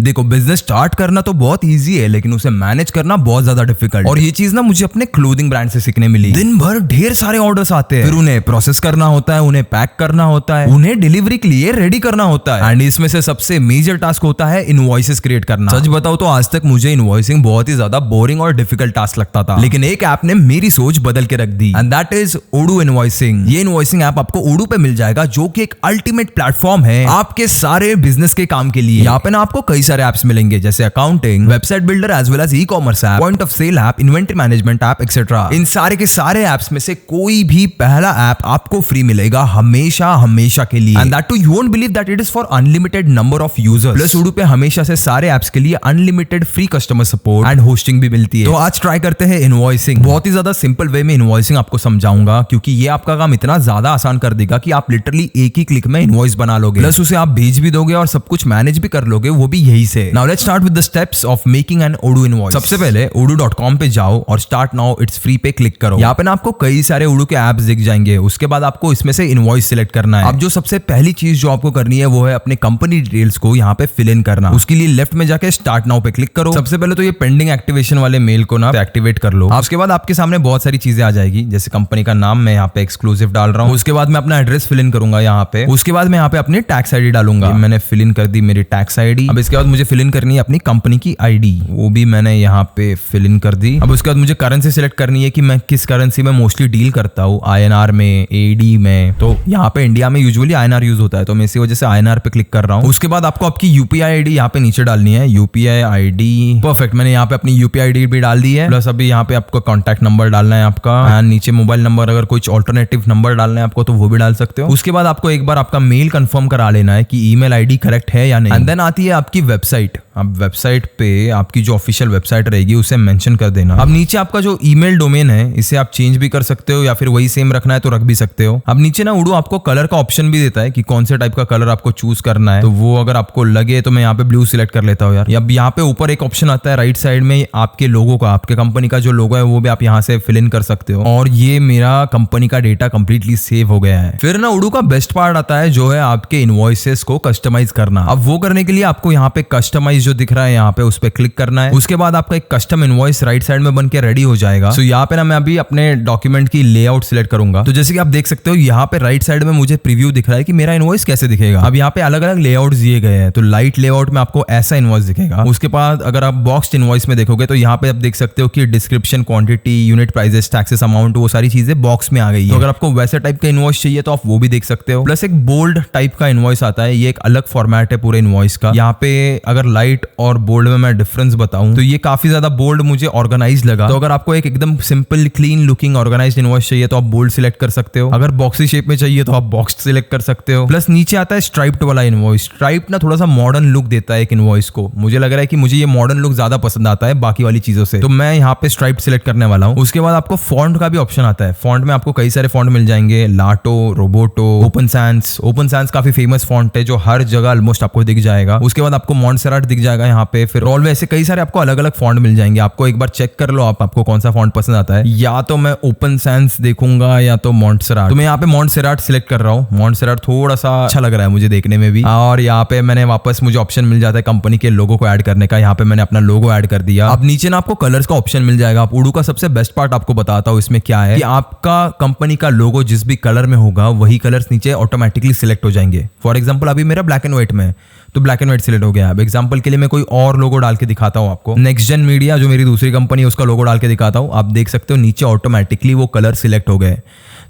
देखो business start करना तो बहुत इजी है, लेकिन उसे मैनेज करना बहुत ज्यादा डिफिकल्ट। और ये चीज ना मुझे अपने क्लोथिंग ब्रांड से सीखने मिली। दिन भर ढेर सारे ऑर्डर्स आते हैं, फिर उन्हें प्रोसेस करना होता है, उन्हें पैक करना होता है, उन्हें डिलीवरी के लिए रेडी करना होता है। एंड इसमें से सबसे मेजर टास्क होता है इनवॉइसेस क्रिएट करना। सच बताओ तो आज तक मुझे इनवॉइसिंग बहुत ही ज्यादा बोरिंग और डिफिकल्ट टास्क लगता था, लेकिन एक ऐप ने मेरी सोच बदल के रख दी, and that is Odu invoicing. ये इनवॉइसिंग ऐप आपको ओडू पे मिल जाएगा, जो कि एक अल्टीमेट प्लेटफॉर्म है आपके सारे बिजनेस के काम के लिए। यहाँ पे ना आपको कई सारे ऐप्स मिलेंगे, जैसे accounting, website builder, as well as e commerce app, point of sale app, inventory management app etcetera. इन सारे के सारे ऐप्स में से कोई भी पहला ऐप आपको फ्री मिलेगा हमेशा हमेशा के लिए, and that too you won't believe that it is for unlimited number of users. Plus Odoo पे हमेशा से सारे ऐप्स के लिए unlimited free customer support and hosting भी मिलती है। तो आज ट्राई करते हैं इनवॉइसिंग। बहुत ही ज्यादा सिंपल वे में इनवॉइसिंग आपको समझाऊंगा, क्योंकि ये आपका काम इतना ज्यादा आसान कर देगा कि आप लिटरली एक ही क्लिक में इनवॉइस बना लोगे, प्लस उसे आप भेज भी दोगे और सब कुछ मैनेज भी कर लोगे, वो भी यही से। Now let's start with the steps of making an Odoo invoice. सबसे पहले odoo.com पे जाओ और स्टार्ट नाउ इट्स फ्री पे क्लिक करो। यहाँ पे ना आपको कई सारे ओडू के ऐप्स दिख जाएंगे। उसके बाद आपको इसमें से इनवॉइस सिलेक्ट करना है। अब जो सबसे पहली चीज जो आपको करनी है वो है अपने कंपनी डिटेल्स को यहाँ पे फिल इन करना। उसके लिए लेफ्ट में जाके स्टार्ट नाउ पे क्लिक करो। सबसे पहले तो ये पेंडिंग एक्टिवेशन वाले मेल को ना एक्टिवेट कर लो। उसके बाद आपके सामने बहुत सारी चीजें आ जाएगी, जैसे कंपनी का नाम मैं यहाँ पे एक्सक्लूसिव डाल रहा हूँ। उसके बाद मैं अपना एड्रेस फिल इन करूंगा यहाँ पे। उसके बाद मैं यहाँ पे अपनी टैक्स आईडी डालूंगा। मैंने फिल इन कर दी मेरी टैक्स आईडी। अब इसके बाद मुझे फिल इन करनी है अपनी कंपनी की आईडी, वो भी मैंने यहाँ पे फिल इन कर दी। अब उसके बाद मुझे करेंसी सिलेक्ट करनी है कि मैं किस करेंसी में मोस्टली डील करता हूँ, INR में, AD में। तो यहाँ पे इंडिया में यूजुअली INR यूज होता है, तो मैं इसी वजह से INR पे क्लिक कर रहा हूँ। उसके बाद आपको आपकी UPI आईडी यहाँ पे नीचे डालनी है। UPI आईडी परफेक्ट, मैंने यहाँ पे अपनी UPI आईडी भी डाल दी है। प्लस अभी यहाँ पे आपको कॉन्टैक्ट नंबर डालना है आपका, एंड नीचे मोबाइल नंबर, अगर कुछ ऑल्टरनेटिव नंबर डालना है आपको तो वो भी डाल सकते हो। उसके बाद आपको एक बार आपका मेल कंफर्म करा लेना है कि ईमेल आईडी करेक्ट है या नहीं। एंड देन आती है आपकी वेबसाइट। अब वेबसाइट पे आपकी जो ऑफिशियल वेबसाइट रहेगी उसे मेंशन कर देना। अब नीचे आपका जो ईमेल डोमेन है इसे आप चेंज भी कर सकते हो, या फिर वही सेम रखना है तो रख भी सकते हो। अब नीचे ना ओडू आपको कलर का ऑप्शन भी देता है कि कौन से टाइप का कलर आपको चूज करना है, तो वो अगर आपको लगे तो मैं यहाँ पे ब्लू सिलेक्ट कर लेता हूँ यार। अब यहाँ पे ऊपर एक ऑप्शन आता है राइट साइड में आपके लोगो का, आपके कंपनी का जो लोगो है वो भी आप यहाँ से फिल इन कर सकते हो। और ये मेरा कंपनी का डेटा कंप्लीटली सेव हो गया है। फिर ना ओडू का बेस्ट पार्ट आता है जो है आपके इनवॉइसेस को कस्टमाइज करना। अब वो करने के लिए आपको यहाँ पे कस्टमाइज जो दिख रहा है यहाँ पे उस पे क्लिक करना है। उसके बाद आपका एक कस्टम इनवॉइस राइट साइड में बन के रेडी हो जाएगा। सो यहाँ पे ना मैं अभी अपने डॉक्यूमेंट की लेआउट सिलेक्ट करूंगा। तो जैसे कि आप देख सकते हो यहाँ पे राइट साइड में मुझे प्रीव्यू दिख रहा है कि मेरा इनवॉइस कैसे दिखेगा। अब यहाँ पे अलग अलग लेआउट दिए गए हैं, तो लाइट लेआउट में आपको ऐसा इनवॉइस दिखेगा। उसके बाद अगर आप बॉक्स्ड इनवॉइस में देखोगे तो यहाँ पे आप देख सकते हो कि description, quantity, unit prices, taxes, amount, वो सारी चीजें बॉक्स में आ गई है। तो अगर आपको वैसे टाइप का इनवॉइस चाहिए तो आप वो भी देख सकते हो। प्लस एक बोल्ड टाइप का इनवॉइस आता है, ये एक अलग फॉर्मेट है पूरे इनवॉइस का। यहाँ पे अगर लाइट और बोल्ड में मैं डिफरेंस बताऊं तो ये काफी ज्यादा बोल्ड मुझे ऑर्गेनाइज लगा। तो अगर आपको एक एकदम simple, clean looking organised invoice चाहिए तो आप बोल्ड सिलेक्ट कर सकते हो। अगर बॉक्सी शेप में चाहिए तो आप बॉक्स सिलेक्ट कर सकते हो। प्लस नीचे आता है स्ट्राइप्ड वाला इनवॉइस। स्ट्राइप्ड ना थोड़ा सा मॉडर्न लुक देता है एक इनवॉइस को। मुझे लग रहा है कि मुझे ये मॉडर्न लुक ज्यादा पसंद आता है बाकी वाली चीजों से, तो मैं यहाँ पे स्ट्राइप्ड सिलेक्ट करने वाला हूँ। उसके बाद आपको फॉन्ट का भी ऑप्शन आता है। फॉन्ट में आपको कई सारे फॉन्ट मिल जाएंगे, Lato, Roboto, open sans. Open sans काफी फेमस फॉन्ट है जो हर जगह ऑलमोस्ट आपको दिख जाएगा। उसके बाद आपको मॉन्टसेराट दिख जाएगा यहाँ पे। फिर रॉल्वे, ऐसे कई सारे आपको अलग अलग फॉन्ट मिल जाएंगे। आपको एक बार चेक कर लो आपको कौन सा फॉन्ट पसंद आता है। या तो मैं ओपन सैंस देखूंगा या तो मॉन्टसेराट। तो मैं यहाँ पे मॉन्टसेराट सिलेक्ट कर रहा हूँ। मॉन्टसेराट थोड़ा सा अच्छा लग रहा है मुझे देखने में भी। और यहाँ पे मैंने वापस मुझे ऑप्शन मिल जाता है कंपनी के लोगो को ऐड करने का। यहाँ पे मैंने अपना लोगो ऐड कर दिया। अब नीचे ना आपको कलर्स का ऑप्शन मिल जाएगा। आप ओडू का सबसे बेस्ट पार्ट आपको बताता हूँ इसमें क्या है कि आपका कंपनी का लोगो जिस भी कलर में होगा वही कलर्स नीचे ऑटोमेटिकली सिलेक्ट हो जाएंगे। फॉर एग्जाम्पल अभी मेरा ब्लैक एंड व्हाइट में है तो ब्लैक एंड व्हाइट सिलेक्ट हो गया। अब एग्जांपल के लिए मैं कोई और लोगो डाल के दिखाता हूँ आपको। नेक्स्ट जेन मीडिया जो मेरी दूसरी कंपनी है उसका लोगो डाल के दिखाता हूँ। आप देख सकते हो नीचे ऑटोमेटिकली वो कलर सिलेक्ट हो गए।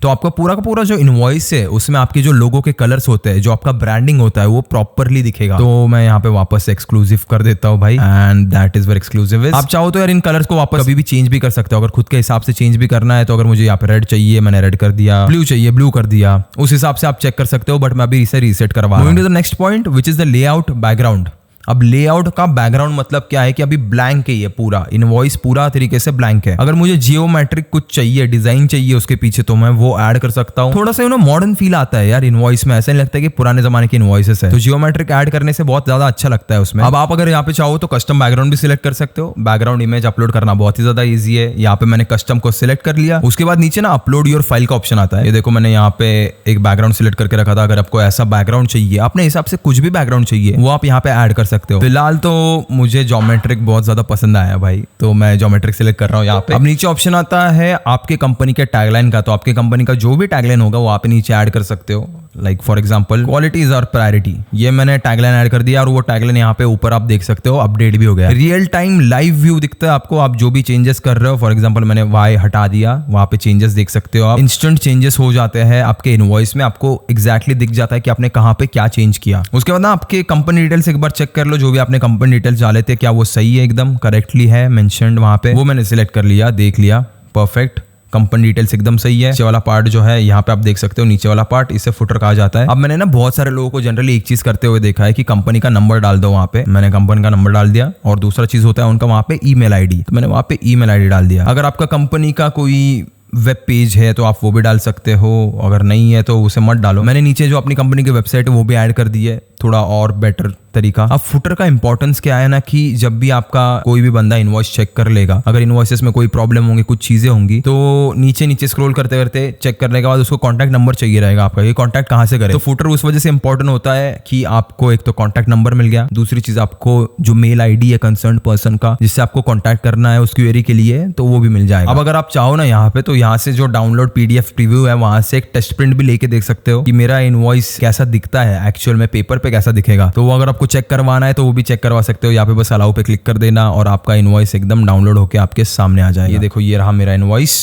तो आपका पूरा का पूरा जो इनवॉइस है उसमें आपके जो लोगो के कलर्स होते हैं, जो आपका ब्रांडिंग होता है वो प्रॉपरली दिखेगा। तो मैं यहाँ पे वापस एक्सक्लूसिव कर देता हूँ भाई, and that is very exclusive. आप चाहो तो यार इन कलर्स को वापस कभी भी चेंज भी कर सकते हो अगर खुद के हिसाब से चेंज भी करना है। तो अगर मुझे यहाँ पे रेड चाहिए मैंने रेड कर दिया, ब्लू चाहिए ब्लू कर दिया, उस हिसाब से आप चेक कर सकते हो। बट मैं अभी इसे रीसेट करवा रहा हूं। Moving to the next point which is the layout background. अब लेआउट का बैकग्राउंड मतलब क्या है कि अभी ब्लैंक है, ये पूरा इनवॉइस पूरा तरीके से ब्लैंक है। अगर मुझे जियोमेट्रिक कुछ चाहिए, डिजाइन चाहिए उसके पीछे, तो मैं वो ऐड कर सकता हूँ। थोड़ा सा मॉडर्न फील आता है यार इनवॉइस में, ऐसा नहीं लगता है कि पुराने जमाने के इनवॉइसेस है। तो जियोमेट्रिक ऐड करने से बहुत ज्यादा अच्छा लगता है उसमें। अब आप अगर यहाँ पे चाहो तो कस्टम बैकग्राउंड भी सिलेक्ट कर सकते हो। बैकग्राउंड इमेज अपलोड करना बहुत ही ज्यादा ईजी है। यहाँ पे मैंने कस्टम को सिलेक्ट कर लिया। उसके बाद नीचे ना अपलोड योर फाइल का ऑप्शन आता है। ये देखो मैंने यहाँ पे एक बैकग्राउंड सिलेक्ट करके रखा था। अगर आपको ऐसा बैकग्राउंड चाहिए, अपने हिसाब से कुछ भी बैकग्राउंड चाहिए, वो आप यहाँ पे ऐड कर सकते सकते हो। फिलहाल तो मुझे ज्योमेट्रिक बहुत ज्यादा पसंद आया भाई, तो मैं ज्योमेट्रिक सिलेक्ट कर रहा हूँ यहाँ पे। अब नीचे ऑप्शन आता है आपके कंपनी के टैगलाइन का, तो आपके कंपनी का जो भी टैगलाइन होगा वो आप नीचे ऐड कर सकते हो। Like for example quality is our priority, ये मैंने टैगलाइन ऐड कर दिया और वो टैगलाइन यहाँ पे ऊपर आप देख सकते हो अपडेट भी हो गया। रियल टाइम लाइव व्यू दिखता है आपको, आप जो भी चेंजेस कर रहे हो। फॉर एग्जांपल मैंने वाई हटा दिया, वहां पे चेंजेस देख सकते हो आप। इंस्टेंट चेंजेस हो जाते हैं आपके इनवॉइस में, आपको एग्जैक्टली दिख जाता है कि आपने कहाँ पे क्या चेंज किया। उसके बाद ना आपके कंपनी डिटेल्स एक बार चेक कर लो, जो भी आपने कंपनी डिटेल्स डाले थे क्या वो सही है, एकदम करेक्टली है मेंशन्ड वहां पे। वो मैंने सिलेक्ट कर लिया, देख लिया, परफेक्ट। कंपनी डिटेल्स एकदम सही है। नीचे वाला पार्ट जो है यहाँ पे आप देख सकते हो, नीचे वाला पार्ट इसे फुटर कहा जाता है। अब मैंने ना बहुत सारे लोगों को जनरली एक चीज करते हुए देखा है कि कंपनी का नंबर डाल दो वहाँ पे। मैंने कंपनी का नंबर डाल दिया और दूसरा चीज होता है उनका वहाँ पे ईमेल आईडी, तो मैंने वहाँ पे ईमेल आईडी डाल दिया। अगर आपका कंपनी का कोई वेब पेज है तो आप वो भी डाल सकते हो, अगर नहीं है तो उसे मत डालो। मैंने नीचे जो अपनी कंपनी की वेबसाइट है वो भी ऐड कर दी है, थोड़ा और बेटर तरीका। अब फुटर का इंपॉर्टेंस क्या है ना कि जब भी आपका कोई भी बंदा इनवॉइस चेक कर लेगा, अगर इनवॉइसेस में कोई प्रॉब्लम होंगी, कुछ चीजें होंगी, तो नीचे नीचे स्क्रॉल करते करते चेक करने के बाद उसको कॉन्टैक्ट नंबर चाहिए रहेगा आपका, ये कॉन्टैक्ट कहाँ से करे। तो फुटर उस वजह से इंपॉर्टेंट होता है कि आपको एक तो कॉन्टैक्ट नंबर मिल गया, दूसरी चीज आपको जो मेल आईडी है कंसर्न पर्सन का जिससे आपको कॉन्टैक्ट करना है उस क्वेरी के लिए, तो वो भी मिल जाएगा। अब अगर आप चाहो ना यहाँ पे, तो यहाँ से जो डाउनलोड पीडीएफ प्रीव्यू है वहां से एक टेस्ट प्रिंट भी लेके देख सकते हो कि मेरा इनवॉइस कैसा दिखता है एक्चुअल में, पेपर पे कैसा दिखेगा। तो वो अगर आपको चेक करवाना है तो वो भी चेक करवा सकते हो। यहाँ पे बस अलाउ पे क्लिक कर देना और आपका इनवॉइस एकदम डाउनलोड होके आपके सामने आ जाएगा। ये देखो, ये रहा मेरा इनवॉइस।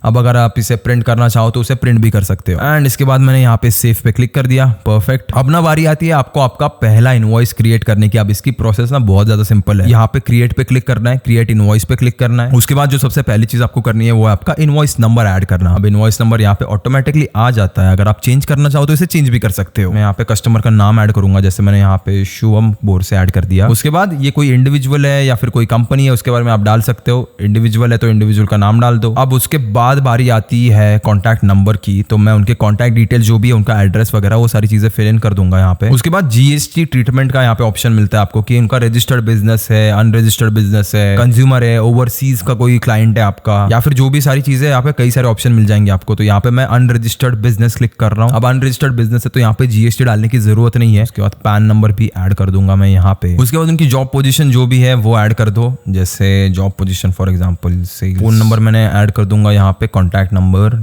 अब अगर आप इसे प्रिंट करना चाहो तो उसे प्रिंट भी कर सकते हो। एंड इसके बाद मैंने यहाँ पे सेव पे क्लिक कर दिया, परफेक्ट। अब ना बारी आती है आपको आपका पहला इनवॉइस क्रिएट करने की। अब इसकी प्रोसेस ना बहुत ज्यादा सिंपल है। यहाँ पे क्रिएट पे क्लिक करना है, क्रिएट इनवॉइस पे क्लिक करना है। उसके बाद जो सबसे पहली चीज आपको करनी है वो है आपका इनवॉइस नंबर ऐड करना। अब इनवॉइस नंबर यहाँ पे ऑटोमेटिकली आ जाता है, अगर आप चेंज करना चाहो तो इसे चेंज भी कर सकते हो। मैं यहाँ पे कस्टमर का नाम ऐड करूंगा, जैसे मैंने यहाँ पे शुभम बोर से ऐड कर दिया। उसके बाद ये कोई इंडिविजुअल है या फिर कोई कंपनी है उसके बारे में आप डाल सकते हो। इंडिविजुअल है तो इंडिविजुअल का नाम डाल दो। अब उसके बाद बारी आती है कॉन्टैक्ट नंबर की, तो मैं उनके कॉन्टैक्ट डिटेल जो भी है, उनका एड्रेस वगैरह, वो सारी चीजें फिल इन कर दूंगा यहाँ पे। उसके बाद जीएसटी ट्रीटमेंट का यहाँ पे ऑप्शन मिलता है आपको कि उनका रजिस्टर्ड बिजनेस है, अनरजिस्टर्ड बिजनेस है, कंज्यूमर है, ओवरसीज का कोई क्लाइंट है आपका, या फिर जो भी सारी चीजें यहाँ पे कई सारे ऑप्शन मिल जाएंगे आपको। तो यहाँ पे मैं अनरजिस्टर्ड बिजनेस क्लिक कर रहा हूँ। अब अनरजिस्टर्ड बिजनेस है तो यहाँ पे जीएसटी डालने की जरूरत नहीं है। उसके बाद पैन नंबर भी ऐड कर दूंगा मैं यहाँ पे। उसके बाद उनकी जॉब पोजीशन जो भी है वो ऐड कर दो, जैसे जॉब पोजीशन फॉर एग्जांपल से फोन नंबर मैंने ऐड कर दूंगा यहाँ पे, कॉन्टैक्ट नंबर,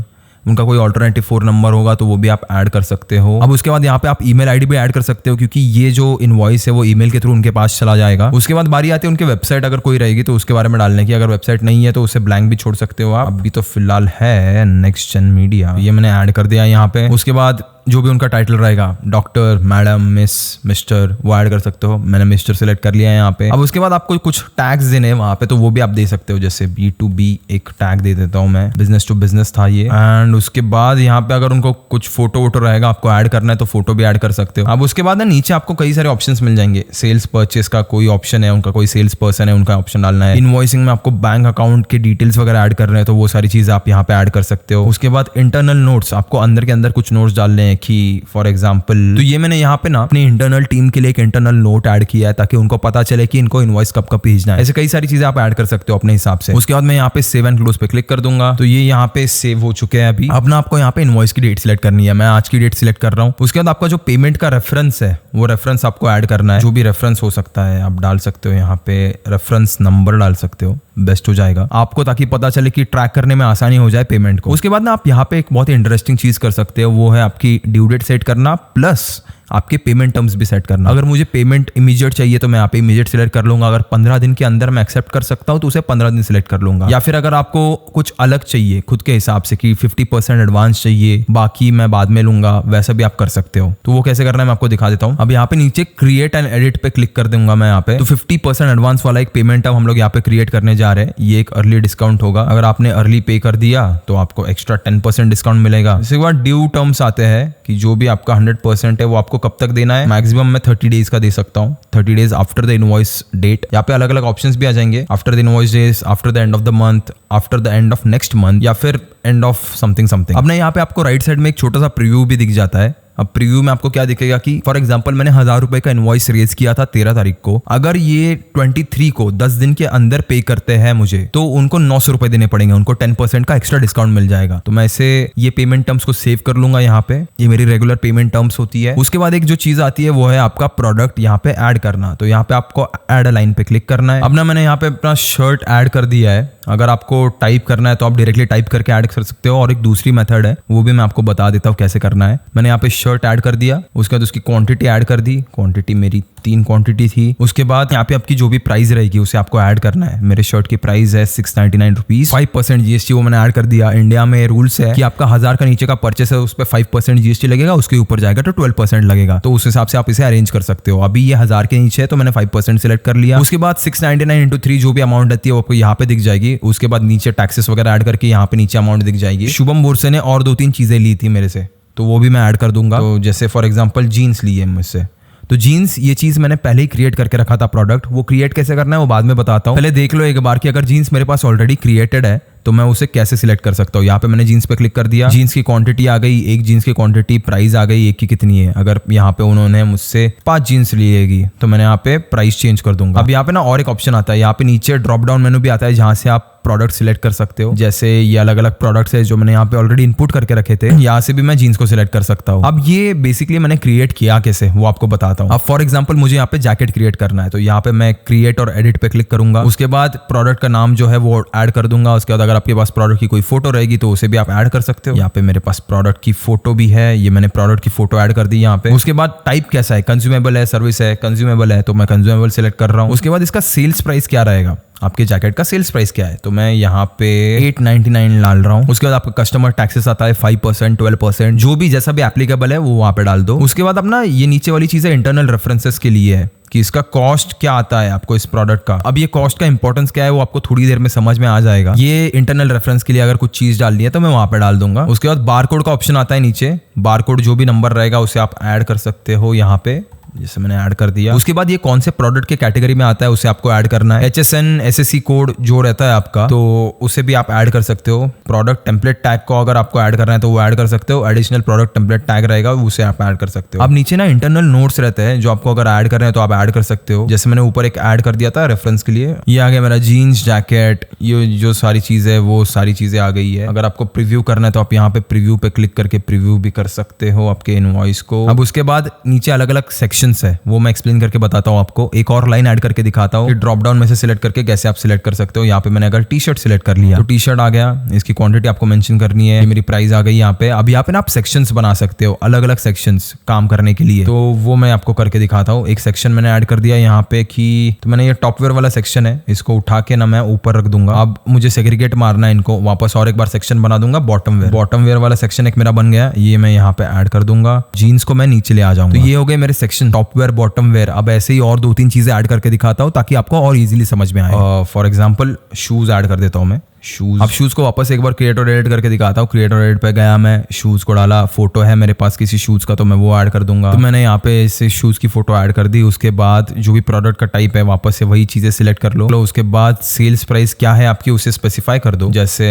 उनका कोई ऑल्टरनेटिव फोन नंबर होगा तो वो भी आप ऐड कर सकते हो। अब उसके बाद यहाँ पे आप ईमेल आईडी भी ऐड कर सकते हो, क्योंकि ये जो इनवॉइस है वो ईमेल के थ्रू उनके पास चला जाएगा। उसके बाद बारी आती है उनके वेबसाइट अगर कोई रहेगी तो उसके बारे में डालने की। अगर वेबसाइट नहीं है तो उसे ब्लैंक भी छोड़ सकते हो आप। अभी तो फिलहाल है नेक्स्ट जेन मीडिया, ये मैंने ऐड कर दिया यहाँ पे। उसके बाद जो भी उनका टाइटल रहेगा, डॉक्टर, मैडम, मिस, मिस्टर, वो ऐड कर सकते हो। मैंने मिस्टर सिलेक्ट कर लिया है यहाँ पे। अब उसके बाद आपको कुछ टैग्स देने हैं वहाँ पे, तो वो भी आप दे सकते हो, जैसे B2B एक टैग दे देता हूँ मैं, बिजनेस टू बिजनेस था ये। एंड उसके बाद यहाँ पे अगर उनको कुछ फोटो वोटो रहेगा आपको ऐड करना है तो फोटो भी ऐड कर सकते हो। अब उसके बाद ना नीचे आपको कई सारे ऑप्शंस मिल जाएंगे। सेल्स परचेस का कोई ऑप्शन है, उनका कोई सेल्स पर्सन है, उनका ऑप्शन डालना है। इनवॉइसिंग में आपको बैंक अकाउंट के डिटेल्स वगैरह ऐड कर रहे हैं तो वो सारी चीज आप यहाँ पे ऐड कर सकते हो। उसके बाद इंटरनल नोट्स, आपको अंदर के अंदर कुछ नोट्स डालने हैं कि फॉर एग्जाम्पल, तो ये मैंने यहाँ पे ना अपनी इंटरनल टीम के लिए एक इंटरनल नोट ऐड किया है ताकि उनको पता चले कि इनको इनवॉइस कब कब भेजना है। ऐसे कई सारी चीजें आप ऐड कर सकते हो अपने हिसाब से। उसके बाद मैं यहाँ पे सेव एंड क्लोज पे क्लिक कर दूंगा, तो ये यहाँ पे सेव हो चुके हैं। अभी अब ना आपको यहाँ पे इनवॉइस की डेट सिलेक्ट करनी है, मैं आज की डेट सिलेक्ट कर रहा हूँ। उसके बाद आपका जो पेमेंट का रेफरेंस है वो रेफरेंस आपको ऐड करना है, जो भी रेफरेंस हो सकता है आप डाल सकते हो। यहाँ पे रेफरेंस नंबर डाल सकते हो, बेस्ट हो जाएगा आपको, ताकि पता चले कि ट्रैक करने में आसानी हो जाए पेमेंट को। उसके बाद ना आप यहाँ पे एक बहुत ही इंटरेस्टिंग चीज कर सकते हो, वो है आपकी ड्यू डेट सेट करना प्लस आपके पेमेंट टर्म्स भी सेट करना। अगर मुझे पेमेंट इमीडिएट चाहिए तो मैं यहाँ पे इमीडिएट सिलेक्ट कर लूंगा। अगर 15 दिन के अंदर मैं एक्सेप्ट कर सकता हूँ तो उसे 15 दिन सिलेक्ट कर लूंगा। या फिर अगर आपको कुछ अलग चाहिए खुद के हिसाब से कि 50% एडवांस चाहिए, बाकी मैं बाद में लूंगा, वैसा भी आप कर सकते हो। तो वो कैसे करना है मैं आपको दिखा देता हूँ। अब यहाँ पे नीचे क्रिएट एंड एडिट पे क्लिक कर दूंगा मैं यहाँ पे। तो 50% एडवांस वाला एक पेमेंट टर्म हम लोग यहाँ पे क्रिएट करने जा रहे हैं। ये एक अर्ली डिस्काउंट होगा, अगर आपने अर्ली पे कर दिया तो आपको एक्स्ट्रा 10% डिस्काउंट मिलेगा। इसके बाद ड्यू टर्म्स आते हैं कि जो भी आपका 100% है वो आपको कब तक देना है। मैक्सिमम मैं 30 डेज का दे सकता हूँ, 30 days after the invoice date. यहाँ पे अलग अलग ऑप्शंस भी आ जाएंगे, after the invoice days, after the end of the month, after the end of next month, या फिर एंड ऑफ समथिंग समथिंग। अब ना यहाँ पे आपको राइट साइड में एक छोटा सा प्रीव्यू भी दिख जाता है अब प्रीव्यू में आपको क्या दिखेगा कि फॉर एग्जांपल मैंने 1000 रुपए का इनवॉइस रेज किया था 13 तारीख को, अगर ये 23 को 10 दिन के अंदर पे करते हैं मुझे, तो उनको 900 रुपए देने पड़ेंगे, उनको 10% का एक्स्ट्रा डिस्काउंट मिल जाएगा। तो मैं इसे ये पेमेंट टर्म्स को सेव कर लूंगा यहाँ पे, ये मेरी रेगुलर पेमेंट टर्म्स होती है। उसके बाद एक जो चीज आती है वो है आपका प्रोडक्ट यहाँ पे ऐड करना। तो यहाँ पे आपको ऐड लाइन पे क्लिक करना है। अब ना मैंने यहाँ पे अपना शर्ट ऐड कर दिया है। अगर आपको टाइप करना है तो आप डायरेक्टली टाइप करके ऐड कर सकते हो, और एक दूसरी मेथड है वो भी मैं आपको बता देता हूँ कैसे करना है। मैंने यहाँ पे शर्ट ऐड कर दिया, उसके बाद उसकी क्वांटिटी ऐड कर दी। क्वांटिटी मेरी 3 क्वांटिटी थी। उसके बाद यहाँ पे आपकी जो भी प्राइस रहेगी उसे आपको ऐड करना है। मेरे शर्ट की प्राइस है 699 रुपीज, 5% जीएसटी वो मैंने ऐड कर दिया। इंडिया में रूल्स है कि आपका 1000 का नीचे का परचेस है उस पर 5% जीएसटी लगेगा, उसके ऊपर जाएगा तो 12% लगेगा। तो उस हिसाब से आप इसे अरेंज कर सकते हो। अभी ये 1000 के नीचे है तो मैंने 5% सिलेक्ट कर लिया। उसके बाद 699 × 3 जो भी अमाउंट रहती है वो आपको यहाँ पे दिख जाएगी। उसके बाद नीचे टैक्सेस वगैरह ऐड करके यहाँ पे नीचे अमाउंट दिख जाएगी। शुभम बोरसे ने और 2-3 चीजें ली थी मेरे से, तो वो भी मैं ऐड कर दूंगा। तो जैसे फॉर एग्जांपल जीन्स ली है मुझसे, तो जीन्स ये चीज मैंने पहले ही क्रिएट करके रखा था प्रोडक्ट। वो क्रिएट कैसे करना है वो बाद में बताता हूँ। पहले देख लो एक बार कि अगर जीन्स मेरे पास ऑलरेडी क्रिएटेड है तो मैं उसे कैसे सिलेक्ट कर सकता हूँ। यहाँ पे मैंने जीन्स पे क्लिक कर दिया, जीन्स की क्वांटिटी आ गई, एक जीन्स की क्वांटिटी, प्राइस आ गई एक की कितनी है। अगर यहाँ पे उन्होंने मुझसे 5 जीन्स लिएगी तो मैंने यहाँ पे प्राइस चेंज कर दूंगा। अब यहाँ पे ना और एक ऑप्शन आता है, यहाँ पे नीचे ड्रॉप डाउन मेनू भी आता है जहाँ से आप प्रोडक्ट सिलेक्ट कर सकते हो। जैसे ये अलग अलग प्रोडक्ट्स है जो मैंने यहाँ पे ऑलरेडी इनपुट करके रखे थे, यहाँ से भी मैं जीन्स को सिलेक्ट कर सकता हूँ। अब ये बेसिकली मैंने क्रिएट किया कैसे वो आपको बताता हूँ। अब फॉर एग्जांपल मुझे यहाँ पे जैकेट क्रिएट करना है, तो यहाँ पे मैं क्रिएट और एडिट पे क्लिक करूंगा। उसके बाद प्रोडक्ट का नाम जो है वो ऐड कर दूंगा। उसके बाद अगर आपके पास प्रोडक्ट की कोई फोटो रहेगी तो उसे भी आप ऐड कर सकते हो। यहाँ पे मेरे पास प्रोडक्ट की फोटो भी है, ये मैंने प्रोडक्ट की फोटो ऐड कर दी यहाँ पे। उसके बाद टाइप कैसा है, कंज्यूमेबल है, सर्विस है। कंज्यूमेबल है तो मैं कंज्यूमेबल सिलेक्ट कर रहा हूँ। उसके बाद इसका सेल्स प्राइस क्या रहेगा, आपके जैकेट का सेल्स प्राइस क्या है, तो मैं यहाँ पे 899 डाल रहा हूँ। उसके बाद आपका कस्टमर टैक्सेस आता है 5%, 12%, जो भी जैसा भी एप्लीकेबल है वो वहाँ पे डाल दो। उसके बाद अपना ये नीचे वाली चीजें इंटरनल रेफरेंसेस के लिए है कि इसका कॉस्ट क्या आता है आपको इस प्रोडक्ट का। अब ये कॉस्ट का इंपॉर्टेंस क्या है वो आपको थोड़ी देर में समझ में आ जाएगा। ये इंटरनल रेफरेंस के लिए अगर कुछ चीज डालनी है तो मैं वहां पे डाल दूंगा। उसके बाद बारकोड का ऑप्शन आता है नीचे, बारकोड जो भी नंबर रहेगा उसे आप ऐड कर सकते हो यहाँ पे, जैसे मैंने ऐड कर दिया। उसके बाद ये कौन से प्रोडक्ट के कैटेगरी में आता है उसे आपको ऐड करना है। HSN SSC कोड जो रहता है आपका तो उसे भी आप ऐड कर सकते हो। प्रोडक्ट टेम्पलेट टैग को अगर आपको ऐड करना है तो वो ऐड कर सकते हो। एडिशनल प्रोडक्ट टेम्पलेट टैग रहेगा उसे आप ऐड कर सकते हो। अब नीचे ना इंटरनल नोट्स रहते हैं जो आपको अगर ऐड करना है तो आप ऐड कर सकते हो। जैसे मैंने ऊपर एक ऐड कर दिया था रेफरेंस के लिए, ये आ गया मेरा जीन्स, जैकेट, ये जो सारी चीज है वो सारी चीजें आ गई है। अगर आपको प्रीव्यू करना है तो आप यहाँ पे प्रीव्यू पे क्लिक करके प्रीव्यू भी कर सकते हो आपके इनवॉइस को। अब उसके बाद नीचे अलग अलग सेक्शंस है वो मैं एक्सप्लेन करके बताता हूँ आपको। एक और लाइन ऐड करके दिखाता हूँ कि ड्रॉप डाउन में से सिलेक्ट करके कैसे आप सिलेक्ट कर सकते हो। यहाँ पे मैंने अगर टी शर्ट सिलेक्ट कर लिया तो टी शर्ट आ गया, इसकी क्वांटिटी आपको मेंशन करनी है, मेरी प्राइस आ गई यहाँ पे। अब यहाँ पे ना आप सेक्शंस बना सकते हो, अलग अलग सेक्शंस काम करने के लिए, तो वो मैं आपको करके दिखाता हूँ। एक सेक्शन मैंने ऐड कर दिया यहाँ पे कि तो मैंने ये टॉपवेयर वाला सेक्शन है, इसको उठा के ना मैं ऊपर रख दूंगा। अब मुझे सेग्रीगेट मारना है इनको वापस, और एक बार सेक्शन बना दूंगा बॉटम वेयर। बॉटम वेयर वाला सेक्शन एक मेरा बन गया, ये मैं यहाँ पे ऐड कर दूंगा। जीन्स को मैं नीचे ले आ जाऊंगा। तो ये हो गए मेरे section top wear, bottom wear. अब ऐसे ही और 2-3 चीजें ऐड करके दिखाता हूँ ताकि आपको और इजीली समझ में आए। फॉर एग्जांपल शूज ऐड कर देता हूँ मैं, शूज। अब शूज को वापस एक बार क्रिएट और एडिट करके दिखाता हूँ। क्रिएट और एडिट पे गया, मैं शूज को डाला, फोटो है मेरे पास किसी शूज का तो मैं वो ऐड कर दूंगा। तो मैंने यहाँ पे इस शूज की फोटो ऐड कर दी। उसके बाद जो भी प्रोडक्ट का टाइप है वापस से वही चीजें सिलेक्ट कर लो। उसके बाद सेल्स प्राइस क्या है आपकी उसे स्पेसिफाई कर दो। जैसे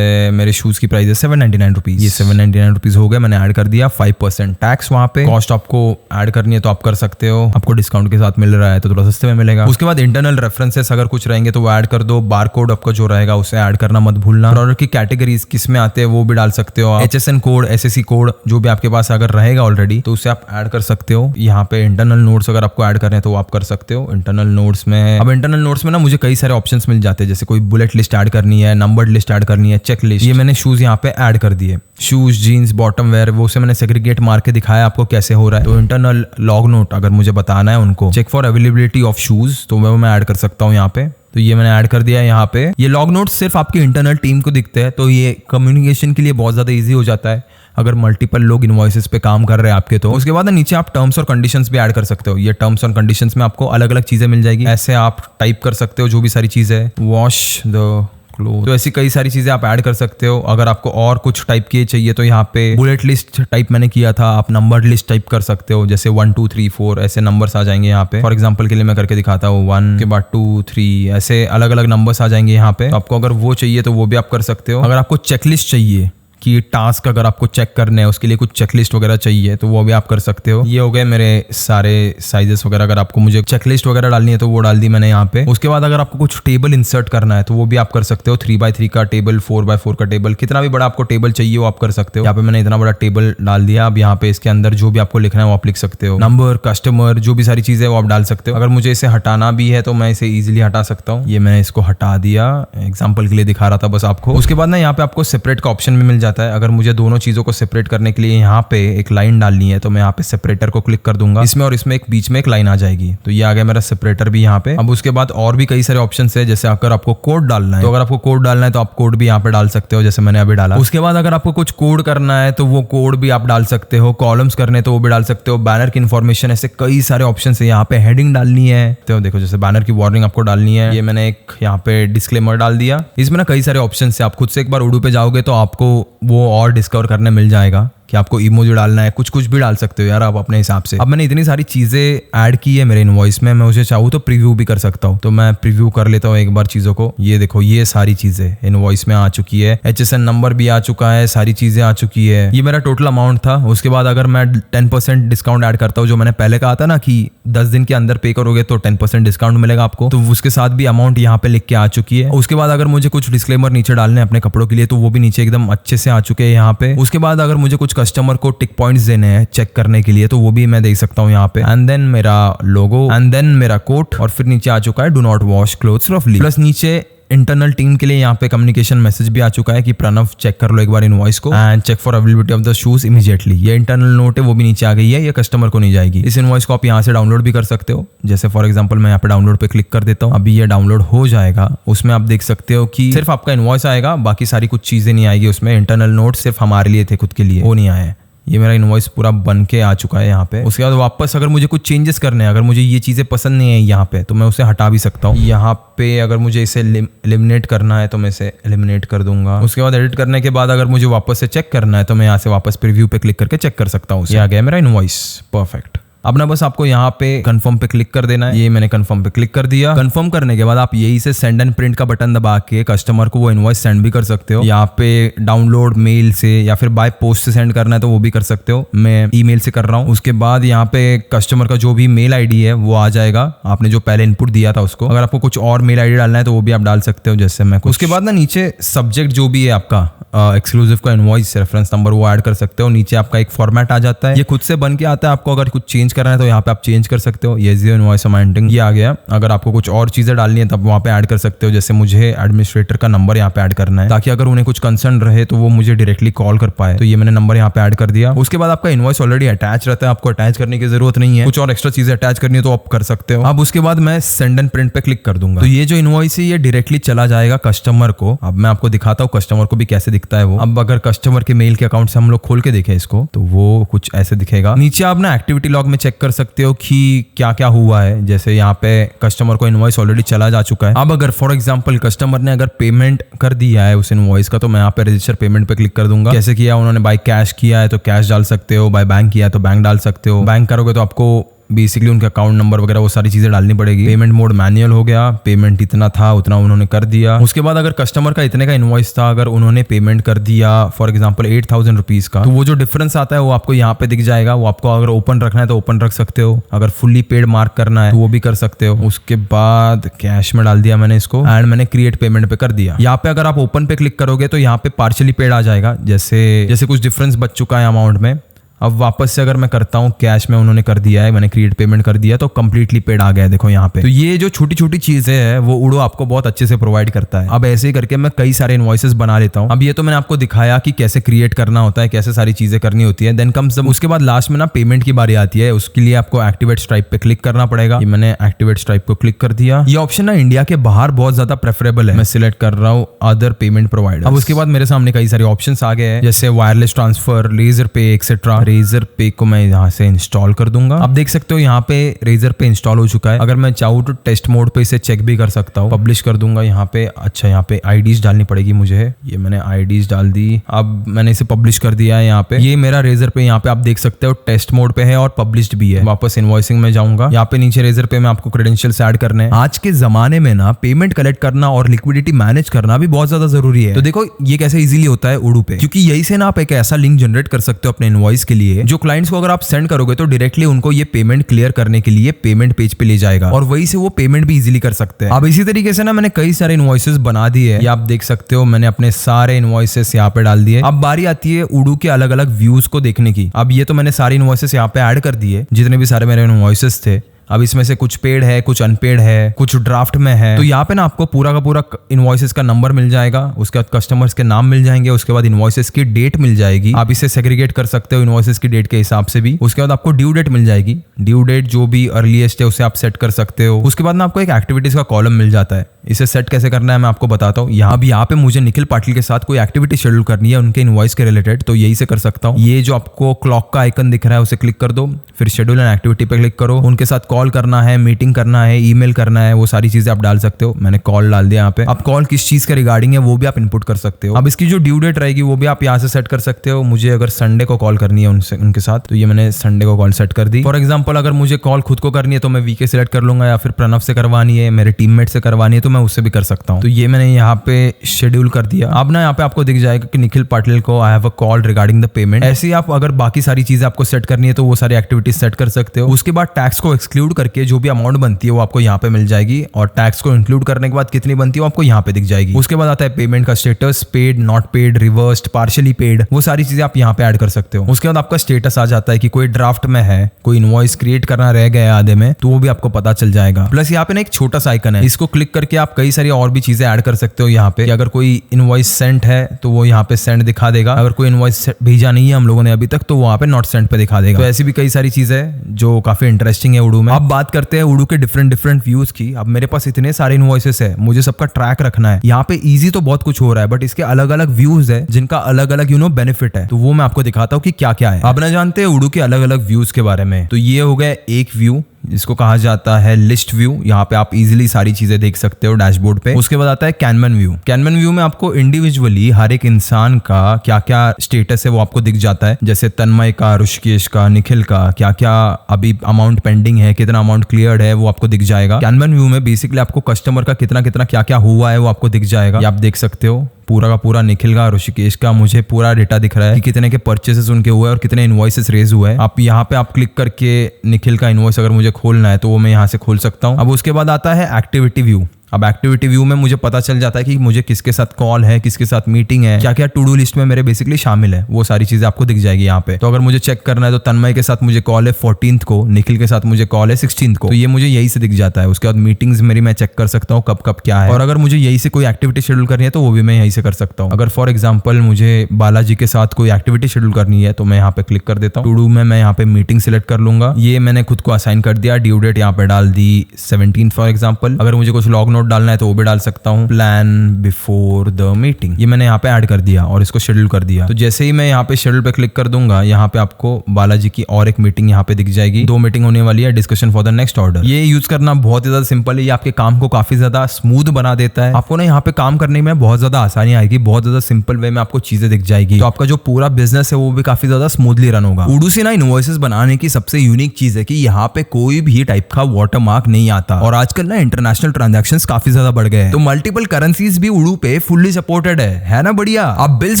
मेरे शूज की प्राइस है 799 रुपीज, ये 799 रुपीज हो गए, मैंने ऐड कर दिया। 5% टैक्स वहाँ पे। कॉस्ट आपको ऐड करनी है तो आप कर सकते हो, आपको डिस्काउंट के साथ मिल रहा है तो थोड़ा सस्ते में मिलेगा। उसके बाद इंटरनल रेफरेंसेस अगर कुछ रहेंगे तो वो ऐड कर दो। बारकोड आपका जो रहेगा उसे ऐड करना मत भूलना। प्रोडक्ट कैटेगरीज किस में आते हैं वो भी डाल सकते हो। HSN कोड, SSC कोड जो भी आपके पास अगर रहेगा ऑलरेडी तो उसे आप ऐड कर सकते हो। यहाँ पे इंटरनल नोट्स अगर आपको ऐड करने हैं तो वो आप कर सकते हो इंटरनल नोट्स में। अब इंटरनल नोट्स में ना मुझे कई सारे ऑप्शंस मिल जाते हैं, जैसे कोई बुलेट लिस्ट ऐड करनी है, नंबर्ड लिस्ट ऐड करनी है, चेक लिस्ट। ये मैंने शूज यहाँ पे ऐड कर दिए, शूज, जीन्स, बॉटम वेयर, वो से मैंने सेग्रीगेट मार के दिखाया आपको कैसे हो रहा है। तो इंटरनल लॉग नोट अगर मुझे बताना है उनको, check for availability of shoes, तो वो मैं ऐड कर सकता हूँ यहाँ पे। तो ये मैंने ऐड कर दिया यहाँ पे। ये लॉग नोट्स सिर्फ आपकी इंटरनल टीम को दिखते हैं, तो ये कम्युनिकेशन के लिए बहुत ज्यादा इजी हो जाता है अगर मल्टीपल लोग इनवॉइसेस पे काम कर रहे हैं आपके। तो उसके बाद ना नीचे आप टर्म्स और कंडीशंस भी ऐड कर सकते हो। ये टर्म्स और कंडीशंस में आपको अलग अलग चीजें मिल जाएगी, ऐसे आप टाइप कर सकते हो जो भी सारी चीजें है, वॉश द क्लोथ, तो ऐसी कई सारी चीजें आप ऐड कर सकते हो। अगर आपको और कुछ टाइप किए चाहिए तो यहाँ पे बुलेट लिस्ट टाइप मैंने किया था, आप नंबर लिस्ट टाइप कर सकते हो, जैसे 1 2 3 4 ऐसे नंबर्स आ जाएंगे यहाँ पे। फॉर एग्जांपल के लिए मैं करके दिखाता हूँ, 1 के बाद 2 3 ऐसे अलग अलग नंबर्स आ जाएंगे यहाँ पे। तो आपको अगर वो चाहिए तो वो भी आप कर सकते हो। अगर आपको चेकलिस्ट चाहिए कि टास्क अगर आपको चेक करने हैं उसके लिए कुछ चेकलिस्ट वगैरह चाहिए तो वो भी आप कर सकते हो। ये हो गए मेरे सारे साइजेस वगैरह, अगर आपको मुझे चेकलिस्ट वगैरह डालनी है तो वो डाल दी मैंने यहाँ पे। उसके बाद अगर आपको कुछ टेबल इंसर्ट करना है तो वो भी आप कर सकते हो, 3x3 का टेबल, 4x4 का टेबल, कितना भी बड़ा आपको टेबल चाहिए वो आप कर सकते हो। यहाँ पे मैंने इतना बड़ा टेबल डाल दिया। अब यहाँ पे इसके अंदर जो भी आपको लिखना है वो आप लिख सकते हो, नंबर, कस्टमर, जो भी सारी चीजें वो आप डाल सकते हो। अगर मुझे इसे हटाना भी है तो मैं इसे इजिली हटा सकता हूँ। ये मैंने इसको हटा दिया, एग्जाम्पल के लिए दिखा रहा था बस आपको। उसके बाद ना यहाँ पे आपको सेपरेट का ऑप्शन भी मिल जाता है। अगर मुझे दोनों चीजों को सेपरेट करने के लिए यहाँ पे एक लाइन डालनी है तो मैं यहाँ पे सेपरेटर को क्लिक कर दूंगा, इसमें और इसमें एक बीच में एक लाइन आ जाएगी। तो ये आ गया मेरा सेपरेटर भी यहाँ पे। अब उसके बाद और भी कई सारे ऑप्शन है, जैसे अगर आपको कोड डालना है तो अगर आपको कोड डालना है तो आप कोड भी यहाँ पे डाल सकते हो, जैसे मैंने अभी डाला। उसके बाद अगर आपको कुछ कोड करना है तो वो कोड भी आप डाल सकते हो, कॉलम्स करने तो वो भी डाल सकते हो, बैनर की इन्फॉर्मेशन, ऐसे कई सारे ऑप्शन है। यहाँ पे हेडिंग डालनी है तो देखो जैसे बैनर की वार्निंग आपको डालनी है, ये मैंने एक यहाँ पे डिस्क्लेमर डाल दिया। इसमें ना कई सारे ऑप्शन है, आप खुद से एक बार उडू पे जाओगे तो आपको वो और डिस्कवर करने मिल जाएगा कि आपको इमोजी डालना है, कुछ भी डाल सकते हो यार आप अपने हिसाब से। अब मैंने इतनी सारी चीजें ऐड की है मेरे इनवॉइस में, मैं उसे चाहूँ तो प्रीव्यू भी कर सकता हूँ। तो मैं प्रीव्यू कर लेता हूँ एक बार चीजों को। ये देखो ये सारी चीजें इनवॉइस में आ चुकी है, HSN नंबर भी आ चुका है, सारी चीजें आ चुकी है। ये मेरा टोटल अमाउंट था। उसके बाद अगर मैं 10% डिस्काउंट ऐड करता हूँ, जो मैंने पहले कहा था ना कि 10 दिन के अंदर पे करोगे तो 10% डिस्काउंट मिलेगा आपको, तो उसके साथ भी अमाउंट यहाँ पे लिख के आ चुकी है। उसके बाद अगर मुझे कुछ डिस्क्लेमर नीचे डालने अपने कपड़ों के लिए तो वो भी नीचे एकदम अच्छे से आ चुके हैं यहाँ पे। उसके बाद अगर मुझे कुछ कस्टमर को टिक पॉइंट्स देने हैं चेक करने के लिए तो वो भी मैं दे सकता हूँ यहाँ पे। एंड देन मेरा लोगो, एंड देन मेरा कोट, और फिर नीचे आ चुका है डू नॉट वॉश क्लोथ्स रफली। प्लस नीचे इंटरनल टीम के लिए यहाँ पे कम्युनिकेशन मैसेज भी आ चुका है कि प्रणव चेक कर लो एक बार इनवॉइस को and check for availability of the shoes immediately. ये इंटरनल नोट है वो भी नीचे आ गई है, ये कस्टमर को नहीं जाएगी। इस इनवॉइस को आप यहाँ से डाउनलोड भी कर सकते हो, जैसे फॉर एग्जांपल मैं यहाँ पे डाउनलोड पे क्लिक कर देता हूँ। अभी ये डाउनलोड हो जाएगा। उसमें आप देख सकते हो कि सिर्फ आपका इनवॉइस आएगा, बाकी सारी कुछ चीजें नहीं आएगी उसमें। इंटरनल नोट सिर्फ हमारे लिए थे खुद के लिए, वो नहीं आए। ये मेरा इनवॉइस पूरा बन के आ चुका है यहाँ पे। उसके बाद वापस अगर मुझे कुछ चेंजेस करने हैं, अगर मुझे ये चीजें पसंद नहीं है यहाँ पे तो मैं उसे हटा भी सकता हूँ। यहाँ पे अगर मुझे इसे एलिमिनेट करना है तो मैं इसे एलिमिनेट कर दूंगा। उसके बाद एडिट करने के बाद अगर मुझे वापस से चेक करना है तो मैं यहाँ से वापस प्रीव्यू पे क्लिक करके चेक कर सकता हूँ। ये आ गया मेरा इनवॉइस, परफेक्ट। अब ना बस आपको यहाँ पे कंफर्म पे क्लिक कर देना है। ये मैंने कंफर्म पे क्लिक कर दिया। कंफर्म करने के बाद आप यही से सेंड एंड प्रिंट का बटन दबा के कस्टमर को वो इनवॉइस सेंड भी कर सकते हो। यहाँ पे डाउनलोड मेल से या फिर बाय पोस्ट से सेंड करना है तो वो भी कर सकते हो। मैं ईमेल से कर रहा हूँ। उसके बाद यहाँ पे कस्टमर का जो भी मेल आईडी है वो आ जाएगा, आपने जो पहले इनपुट दिया था उसको। अगर आपको कुछ और मेल आईडी डालना है तो वो भी आप डाल सकते हो, जैसे मैं कुछ। उसके बाद ना नीचे सब्जेक्ट जो भी है आपका एक्सक्लूसिव का इनवॉइस रेफरेंस नंबर वो ऐड कर सकते हो। नीचे आपका एक फॉर्मेट आ जाता है, ये खुद से बन के आता है। आपको अगर कुछ चेंज करना है तो यहाँ पे आप चेंज कर सकते हो। ये इनवॉइस अमाउंटिंग ये आ गया। अगर आपको कुछ और चीजें डालनी है तब वहाँ पे ऐड कर सकते हो, जैसे मुझे एडमिनिस्ट्रेटर का नंबर यहाँ पे ऐड करना है ताकि अगर उन्हें कुछ कंसर्न रहे तो वो मुझे डायरेक्टली कॉल कर पाए। तो ये मैंने नंबर यहाँ पे ऐड कर दिया। उसके बाद आपका इनवॉइस ऑलरेडी अटैच रहता है, आपको अटैच करने की जरूरत नहीं है। कुछ और एक्स्ट्रा चीजें अटैच करनी है तो आप कर सकते हो। अब उसके बाद मैं सेंड एंड प्रिंट पे क्लिक कर दूंगा। तो ये जो इनवॉइस है ये डायरेक्टली चला जाएगा कस्टमर को। अब मैं आपको दिखाता हूँ कस्टमर को भी कैसे दिखता है वो। अब अगर कस्टमर के मेल के अकाउंट से हम लोग खोल के देखें इसको तो वो कुछ ऐसे दिखेगा। नीचे आप ना एक्टिविटी लॉग में चेक कर सकते हो कि क्या क्या हुआ है। जैसे यहाँ पे कस्टमर को इनवॉइस ऑलरेडी चला जा चुका है। अब अगर फॉर एग्जांपल कस्टमर ने अगर पेमेंट कर दिया है उस इनवॉइस का तो मैं यहाँ पे रजिस्टर पेमेंट पे क्लिक कर दूंगा। कैसे किया, उन्होंने बाय कैश किया है तो कैश डाल सकते हो, बाय बैंक किया है तो बैंक डाल सकते हो। बैंक करोगे तो आपको बेसिकली उनके अकाउंट नंबर वगैरह वो सारी चीजें डालनी पड़ेगी। पेमेंट मोड मैनुअल हो गया, पेमेंट इतना था उतना उन्होंने कर दिया। उसके बाद अगर कस्टमर का इतने का इनवॉइस था, अगर उन्होंने पेमेंट कर दिया फॉर एग्जांपल 8000 रुपीज का, तो वो जो डिफरेंस आता है वो आपको यहाँ पे दिख जाएगा। वो आपको अगर ओपन रखना है तो ओपन रख सकते हो, अगर फुल्ली पेड मार्क करना है तो वो भी कर सकते हो। उसके बाद कैश में डाल दिया मैंने इसको एंड मैंने क्रिएट पेमेंट पे कर दिया। यहाँ पे अगर आप ओपन पे क्लिक करोगे तो यहाँ पे पार्शियली पेड आ जाएगा, जैसे कुछ डिफरेंस बच चुका है अमाउंट में। अब वापस से अगर मैं करता हूँ कैश में उन्होंने कर दिया है, मैंने क्रिएट पेमेंट कर दिया तो कंप्लीटली पेड आ गया है, देखो यहाँ पे। तो ये जो छोटी छोटी चीजें हैं वो उडो आपको बहुत अच्छे से प्रोवाइड करता है। अब ऐसे ही करके मैं कई सारे इनवॉइसेस बना लेता हूँ। अब ये तो मैंने आपको दिखाया कि कैसे क्रिएट करना होता है, कैसे सारी चीजें करनी होती है। देन कम्स उसके बाद लास्ट में ना पेमेंट की बारी आती है। उसके लिए आपको एक्टिवेट स्ट्राइप पे क्लिक करना पड़ेगा। ये मैंने एक्टिवेट स्ट्राइप को क्लिक कर दिया। ये ऑप्शन ना इंडिया के बाहर बहुत ज्यादा प्रेफरेबल है। मैं सिलेक्ट कर रहा हूँ अदर पेमेंट प्रोवाइडर। अब उसके बाद मेरे सामने कई सारे ऑप्शन आ गए हैं, जैसे वायरलेस ट्रांसफर, लेजर पे एक्सेट्रा, रेजर पे को मैं यहाँ से इंस्टॉल कर दूंगा। अब देख सकते हो यहाँ पे रेजर पे इंस्टॉल हो चुका है। अगर मैं चाहूँ तो टेस्ट मोड पे इसे चेक भी कर सकता हूँ। पब्लिश कर दूंगा यहाँ पे। अच्छा, यहाँ पे आईडीज डालनी पड़ेगी मुझे। ये मैंने आईडीज डाल दी। अब मैंने इसे पब्लिश कर दिया है यहाँ पे। ये मेरा रेजर पे यहाँ पे आप देख सकते हो टेस्ट मोड पे है और पब्लिश्ड भी है। वापस इनवॉइसिंग में जाऊंगा। यहाँ पे नीचे रेजर पे में आपको क्रेडेंशियल्स ऐड करने हैं। आज के जमाने में ना पेमेंट कलेक्ट करना और लिक्विडिटी मैनेज करना भी बहुत ज्यादा जरूरी है। तो देखो ये कैसे इजीली होता है उडू पे, क्योंकि यही से ना आप एक ऐसा लिंक जनरेट कर सकते हो अपने इनवॉइस के लिए जो क्लाइंट्स को अगर आप सेंड करोगे तो डायरेक्टली उनको ये पेमेंट क्लियर करने के लिए पेमेंट पेज पे ले जाएगा और वही से वो पेमेंट भी इजीली कर सकते हैं। अब इसी तरीके से ना मैंने कई सारे इनवॉइसेस बना दिए हैं। ये आप देख सकते हो मैंने अपने सारे इनवॉइसेस यहाँ पे डाल दिए। अब बारी आती है उडू के अलग अलग व्यूज को देखने की। अब ये तो मैंने सारे इनवॉइसेस यहाँ पे ऐड कर दिए, जितने भी सारे मेरे इनवॉइसेस थे। अब इसमें से कुछ पेड है, कुछ अनपेड है, कुछ ड्राफ्ट में है। तो यहाँ पे ना आपको पूरा का पूरा इनवॉइसेस का नंबर मिल जाएगा, उसके बाद कस्टमर्स के नाम मिल जाएंगे, उसके बाद इनवॉइसेस की डेट मिल जाएगी। आप इसे सेग्रीगेट कर सकते हो इनवॉइसेस की डेट के हिसाब से भी। उसके बाद आपको ड्यू डेट मिल जाएगी। ड्यू डेट जो भी अर्लीस्ट है उसे आप सेट कर सकते हो। उसके बाद ना आपको एक एक्टिविटीज का कॉलम मिल जाता है। इसे सेट कैसे करना है मैं आपको बताता हूँ। यहाँ पे मुझे निखिल पाटिल के साथ कोई एक्टिविटी शेड्यूल करनी है उनके इनवॉइस के रिलेटेड, तो यही से कर सकता हूँ। ये जो आपको क्लॉक का आइकन दिख रहा है उसे क्लिक कर दो, फिर शेड्यूल एंड एक्टिविटी पे क्लिक करो। उनके साथ कॉल करना है, मीटिंग करना है, ईमेल करना है, वो सारी चीजें आप डाल सकते हो। मैंने कॉल डाल दिया यहाँ पे। अब कॉल किस चीज के रिगार्डिंग है वो भी आप इनपुट कर सकते हो। अब इसकी जो ड्यू डेट रहेगी वो भी आप यहाँ से सेट कर सकते हो। मुझे अगर संडे को कॉल करनी है उनके साथ, तो ये मैंने संडे को कॉल सेट कर दी। फॉर एग्जाम्पल अगर मुझे कॉल खुद को करनी है तो मैं वीके सिलेक्ट कर लूंगा, या फिर प्रणव से करवानी है, मेरे टीममेट से करवानी है तो मैं उससे भी कर सकता हूँ। तो ये मैंने यहाँ पे शेड्यूल कर दिया। अब ना यहाँ पे आपको दिख जाएगा कि निखिल पाटिल को I have a call regarding the payment. ऐसे ही आप अगर बाकी सारी चीजें आपको सेट करनी है तो वो सारी एक्टिविटीज सेट कर सकते हो। उसके बाद टैक्स को एक्सक्लूड करके जो भी अमाउंट बनती है वो आपको यहाँ पे मिल जाएगी, और टैक्स को इंक्लूड करने के बाद कितनी बनती है वो आपको यहाँ पे दिख जाएगी। उसके बाद आता है पेमेंट का status, paid, not paid, reversed, partially paid, वो सारी चीजें आप यहाँ पे ऐड कर सकते हो। उसके बाद आपका स्टेटस आ जाता है कि कोई ड्राफ्ट में है, कोई इनवॉइस क्रिएट करना रह गया आधे में, तो वो भी आपको पता चल जाएगा। प्लस यहाँ पे ना एक छोटा सा आइकन है, इसको क्लिक करके आप कई सारी और भी चीजें ऐड कर सकते हो यहाँ पे। कि अगर कोई इनवॉइस सेंट है तो वो यहाँ पे सेंड दिखा देगा, अगर कोई इनवॉइस भेजा नहीं है हम लोगों ने अभी तक तो वो वहाँ पे नॉट सेंड पे दिखा देगा। तो ऐसी भी कई सारी चीजें जो काफी इंटरेस्टिंग है उडू में। अब बात करते हैं उडू के डिफरेंट व्यूज की। अब मेरे पास इतने सारे इनवॉइसेस है, मुझे सबका ट्रैक रखना है। यहाँ पे इजी तो बहुत कुछ हो रहा है, बट इसके अलग अलग व्यूज है जिनका अलग अलग बेनिफिट है, तो वो मैं आपको दिखाता हूँ कि क्या क्या है। अब ना जानते हैं उडू के अलग अलग व्यूज के बारे में। तो ये हो गया एक व्यू जिसको कहा जाता है लिस्ट व्यू। यहाँ पे आप इजीली सारी चीजें देख सकते हो डैशबोर्ड पे। उसके बाद आता है कैनवन व्यू। कैनवन व्यू में आपको इंडिविजुअली हर एक इंसान का क्या क्या स्टेटस है वो आपको दिख जाता है, जैसे तन्मय का, ऋषिकेश का, निखिल का क्या क्या अभी अमाउंट पेंडिंग है, कितना अमाउंट क्लियर्ड है वो आपको दिख जाएगा। कैनवन व्यू में बेसिकली आपको कस्टमर का कितना कितना क्या क्या हुआ है वो आपको दिख जाएगा। ये आप देख सकते हो पूरा का पूरा निखिल का, ऋषिकेश का मुझे पूरा डेटा दिख रहा है कि कितने के परचेसेस उनके हुए और कितने इनवॉइसेस रेज हुए हैं। आप यहाँ पे आप क्लिक करके निखिल का इनवॉइस अगर मुझे खोलना है तो वो मैं यहाँ से खोल सकता हूँ। अब उसके बाद आता है एक्टिविटी व्यू। अब एक्टिविटी व्यू में मुझे पता चल जाता है कि मुझे किसके साथ कॉल है, किसके साथ मीटिंग है, क्या क्या टू डू लिस्ट में मेरे बेसिकली शामिल है, वो सारी चीजें आपको दिख जाएगी यहाँ पे। तो अगर मुझे चेक करना है तो तन्मय के साथ मुझे कॉल है 14th को, निखिल के साथ मुझे कॉल है 16th को, तो ये मुझे यही से दिख जाता है। उसके बाद मीटिंग्स मेरी मैं चेक कर सकता हूँ कब कब क्या है, और अगर मुझे यही से कोई एक्टिविटी शेड्यूल करनी है तो वो भी मैं यही से कर सकता हूँ। अगर फॉर एग्जाम्पल मुझे बालाजी के साथ कोई एक्टिविटी शेड्यूल करनी है तो मैं यहाँ पे क्लिक कर देता हूँ। टू डू में मैं यहाँ पे मीटिंग सिलेक्ट कर लूंगा। ये मैंने खुद को असाइन कर दिया। ड्यू डेट यहाँ पे डाल दी 17th फॉर एग्जाम्पल। अगर मुझे कुछ लॉग नोट डालना है तो वो भी सकता हूं। प्लान बिफोर द मीटिंग, ये मैंने यहाँ पे ऐड कर दिया और इसको शेड्यूल कर दिया। तो जैसे ही मैं यहाँ पे शेड्यूल पे क्लिक कर दूंगा, यहाँ पे आपको बालाजी की और एक मीटिंग यहाँ पे दिख जाएगी। 2 मीटिंग होने वाली है, discussion for the next order. ये यूज करना बहुत ज्यादा सिंपल है, ये आपके काम को काफी ज्यादा स्मूथ बना देता है। आपको ना यहाँ पे काम करने में बहुत ज्यादा आसानी आएगी, बहुत ज्यादा सिंपल वे में आपको चीजें दिख जाएगी। तो आपका जो पूरा बिजनेस है वो भी काफी ज्यादा स्मूथली रन होगा। उडू से ना इनवॉइसेस बनाने की सबसे यूनिक चीज है कि यहाँ पे कोई भी टाइप का वाटरमार्क नहीं आता, और आजकल ना इंटरनेशनल ट्रांजैक्शंस काफी ज्यादा बढ़ गए हैं, तो मल्टीपल करेंसीज भी उडू पे फुल्ली सपोर्टेड है ना बढ़िया। अब बिल्स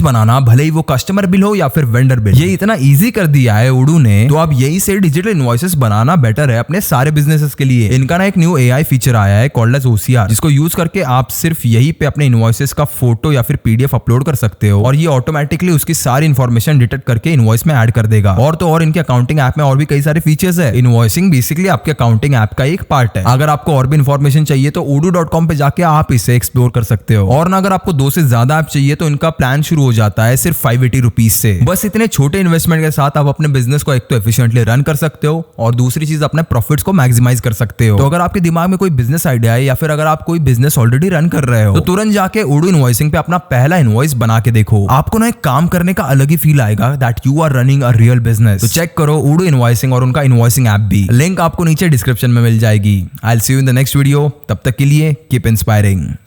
बनाना, भले ही वो कस्टमर बिल हो या फिर वेंडर बिल, ये इतना इजी कर दिया है उडू ने, तो अब यही से डिजिटल इनवॉइसेस बनाना बेटर है अपने सारे बिजनेसेस के लिए। इनका ना एक न्यू एआई फीचर आया है कॉल्ड एज OCR, जिसको यूज करके आप सिर्फ यही पे अपने इनवॉइसेस का फोटो या फिर पीडीएफ अपलोड कर सकते हो, और ये ऑटोमेटिकली उसकी सारी इन्फॉर्मेशन डिटेक्ट करके इनवॉइस में ऐड कर देगा। और तो और इनके अकाउंटिंग ऐप में और भी कई सारे फीचर्स है। इनवॉइसिंग बेसिकली आपके अकाउंटिंग ऐप का एक पार्ट है। अगर आपको और भी इन्फॉर्मेशन चाहिए तो odoo.com पे जाके आप इसे एक्सप्लोर कर सकते हो। और ना अगर आपको 2 से ज्यादा ऐप चाहिए तो इनका प्लान शुरू हो जाता है सिर्फ 580 रुपीज से। बस इतने छोटे इन्वेस्टमेंट के साथ आप अपने बिजनेस को एक तो एफिशिएंटली रन कर सकते हो और दूसरी चीज अपने प्रॉफिट्स को मैक्सिमाइज कर सकते हो। तो अगर आपके दिमाग में कोई बिजनेस आइडिया है या फिर अगर आप कोई बिजनेस ऑलरेडी रन कर रहे हो तो तुरंत जाके odoo इनवॉइसिंग पे अपना पहला इनवॉइस बना के देखो। आपको ना एक काम करने का अलग ही फील आएगा that you are running a real business. तो चेक करो odoo इनवॉइसिंग और उनका इनवॉइसिंग ऐप भी, लिंक आपको नीचे डिस्क्रिप्शन में मिल जाएगी। I will see you in the next video, तब तक के लिए कीप इंस्पायरिंग।